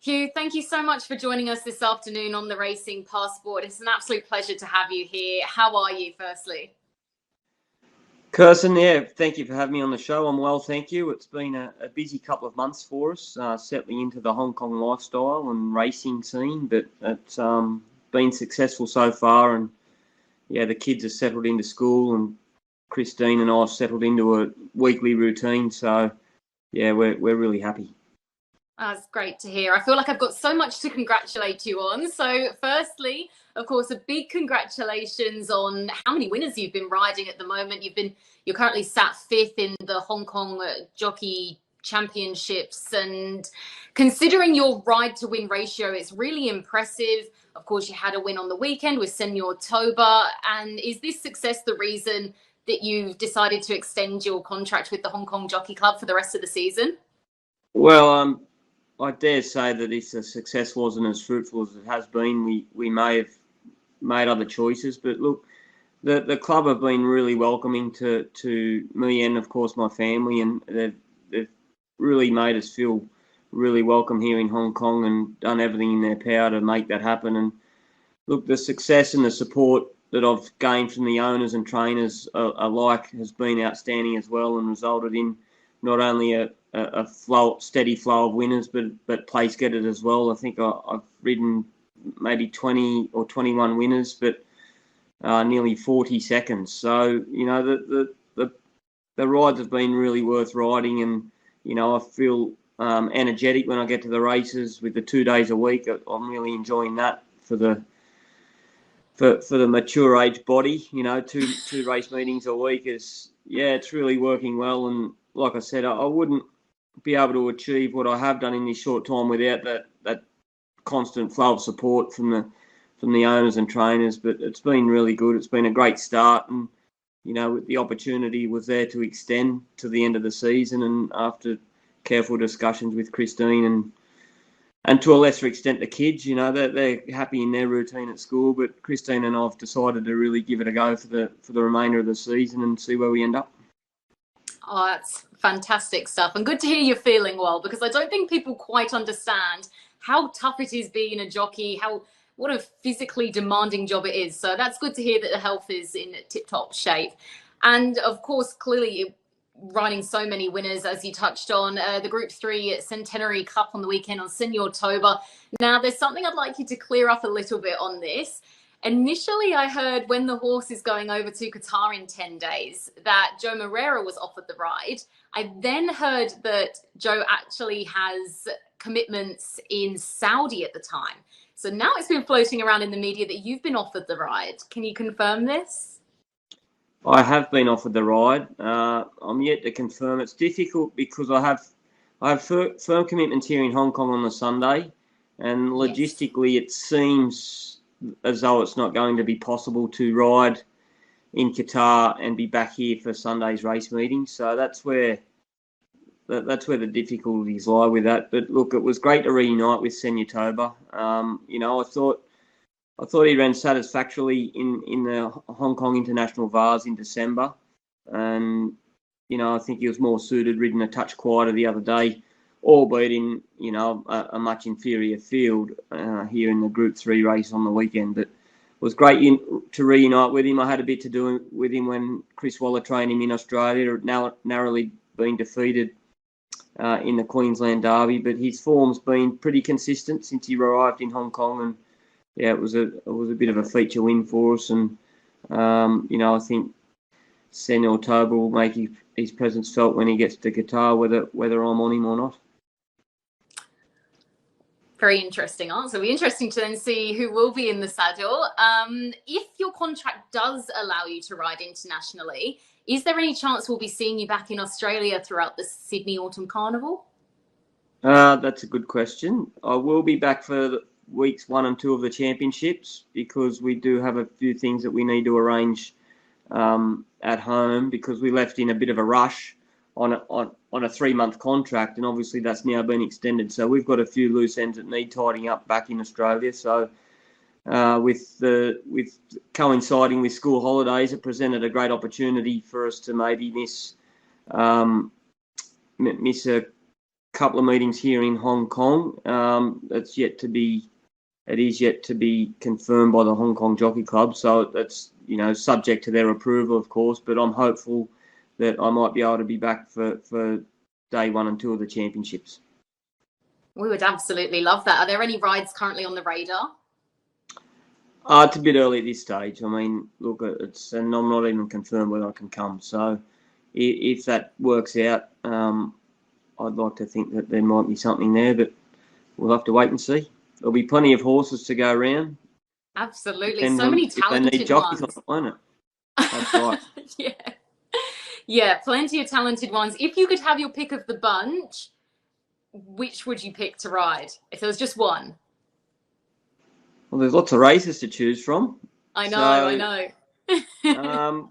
Hugh, thank you so much for joining us this afternoon on the Racing Passport. It's an absolute pleasure to have you here. How are you, firstly? Kiersten, yeah, thank you for having me on the show. I'm well, thank you. It's been a busy couple of months for us, settling into the Hong Kong lifestyle and racing scene, but it's been successful so far. And yeah, the kids have settled into school, and Christine and I have settled into a weekly routine. So yeah, we're really happy. That's great to hear. I feel like I've got so much to congratulate you on. So, firstly, of course, a big congratulations on how many winners you've been riding at the moment. You're currently sat fifth in the Hong Kong Jockey Championships, and considering your ride to win ratio, it's really impressive. Of course, you had a win on the weekend with Senior Toba. And is this success the reason that you've decided to extend your contract with the Hong Kong Jockey Club for the rest of the season? Well, I dare say that if the success wasn't as fruitful as it has been, we may have made other choices. But look, the club have been really welcoming to me and, of course, my family, and they've really made us feel really welcome here in Hong Kong and done everything in their power to make that happen. And look, the success and the support that I've gained from the owners and trainers alike has been outstanding as well, and resulted in not only a steady flow of winners, but place getters as well. I think I've ridden maybe 20 or 21 winners, but nearly 40 seconds. So the rides have been really worth riding, and I feel energetic when I get to the races with the 2 days a week. I'm really enjoying that for the mature age body. Two race meetings a week it's really working well. And like I said, I wouldn't be able to achieve what I have done in this short time without that constant flow of support from the owners and trainers. But it's been really good. It's been a great start, and the opportunity was there to extend to the end of the season. And after careful discussions with Christine and to a lesser extent the kids, they're happy in their routine at school. But Christine and I have decided to really give it a go for the remainder of the season and see where we end up. Oh, that's fantastic stuff. And good to hear you're feeling well, because I don't think people quite understand how tough it is being a jockey, what a physically demanding job it is. So that's good to hear that the health is in tip-top shape. And of course, clearly riding so many winners, as you touched on, the Group 3 Centenary Cup on the weekend on Senior Toba. Now, there's something I'd like you to clear up a little bit on this. Initially, I heard when the horse is going over to Qatar in 10 days that Joe Moreira was offered the ride. I then heard that Joe actually has commitments in Saudi at the time. So now it's been floating around in the media that you've been offered the ride. Can you confirm this? I have been offered the ride. I'm yet to confirm. It's difficult because I have firm commitments here in Hong Kong on the Sunday, and logistically it seems as though it's not going to be possible to ride in Qatar and be back here for Sunday's race meeting. So that's where the difficulties lie with that. But look, it was great to reunite with Senior Toba. I thought he ran satisfactorily in the Hong Kong International Vars in December, and I think he was more suited, ridden a touch quieter the other day, albeit in a much inferior field here in the Group 3 race on the weekend. But it was great to reunite with him. I had a bit to do with him when Chris Waller trained him in Australia, narrowly being defeated in the Queensland Derby. But his form's been pretty consistent since he arrived in Hong Kong, and yeah, it was a bit of a feature win for us. And I think Senior Toba will make his presence felt when he gets to Qatar, whether I'm on him or not. Very interesting answer. It'll be interesting to then see who will be in the saddle. If your contract does allow you to ride internationally, is there any chance we'll be seeing you back in Australia throughout the Sydney Autumn Carnival? That's a good question. I will be back for weeks 1 and 2 of the championships, because we do have a few things that we need to arrange at home, because we left in a bit of a rush on a 3-month contract, and obviously that's now been extended. So we've got a few loose ends that need tidying up back in Australia. So with coinciding with school holidays, it presented a great opportunity for us to maybe miss a couple of meetings here in Hong Kong. It is yet to be confirmed by the Hong Kong Jockey Club, so that's subject to their approval, of course. But I'm hopeful that I might be able to be back for day 1 and 2 of the championships. We would absolutely love that. Are there any rides currently on the radar? It's a bit early at this stage. I mean, look, and I'm not even confirmed whether I can come. So if that works out, I'd like to think that there might be something there, but we'll have to wait and see. There'll be plenty of horses to go around. Absolutely. So many talented if they need jockeys ones. on the planet. That's right. Yeah, plenty of talented ones. If you could have your pick of the bunch, which would you pick to ride? If there was just one. Well, there's lots of races to choose from. I know.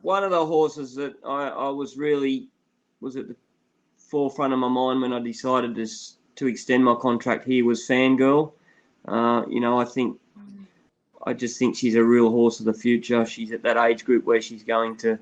One of the horses that I was at the forefront of my mind when I decided to extend my contract here was Fangirl. I just think she's a real horse of the future. She's at that age group where she's going to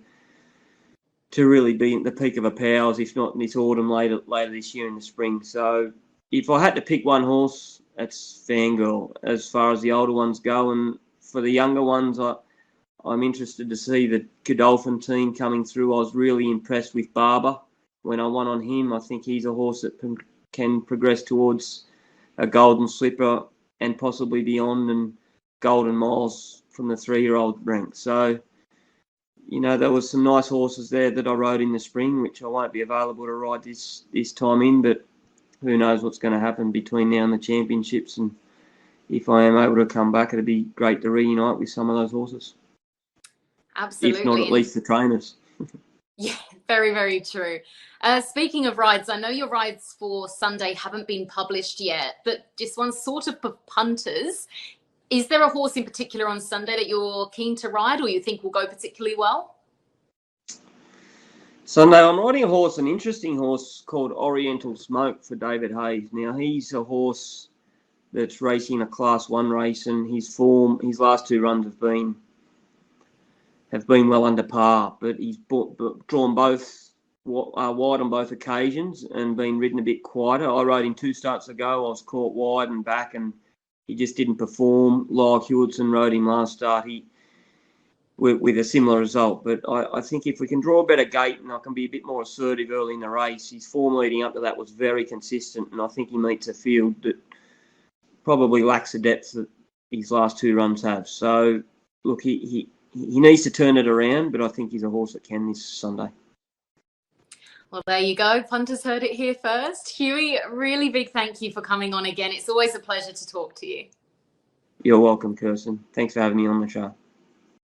really be at the peak of her powers, if not this autumn, later this year in the spring. So if I had to pick one horse, it's Fangirl as far as the older ones go. And for the younger ones, I'm interested to see the Godolphin team coming through. I was really impressed with Barber when I won on him. I think he's a horse that can progress towards a Golden Slipper and possibly beyond, and Golden Miles from the 3-year-old rank. So, there was some nice horses there that I rode in the spring, which I won't be available to ride this time in, but who knows what's going to happen between now and the championships. And if I am able to come back, it'd be great to reunite with some of those horses. Absolutely. If not, at least the trainers. Yeah, very, very true. Speaking of rides, I know your rides for Sunday haven't been published yet, but just one sort of for punters. Is there a horse in particular on Sunday that you're keen to ride or you think will go particularly well? Sunday, I'm riding a horse, an interesting horse called Oriental Smoke for David Hayes. Now, he's a horse that's racing a Class 1 race, and his last 2 runs have been well under par, but he's drawn both wide on both occasions and been ridden a bit quieter. I rode him 2 starts ago. I was caught wide and back, and he just didn't perform. Lyle Hewitson rode him last start with a similar result. But I think if we can draw a better gate and I can be a bit more assertive early in the race, his form leading up to that was very consistent, and I think he meets a field that probably lacks the depth that his last 2 runs have. So, look, he needs to turn it around, but I think he's a horse that can this Sunday. Well, there you go. Punters heard it here first. Hughie, really big thank you for coming on again. It's always a pleasure to talk to you. You're welcome, Kiersten. Thanks for having me on the show.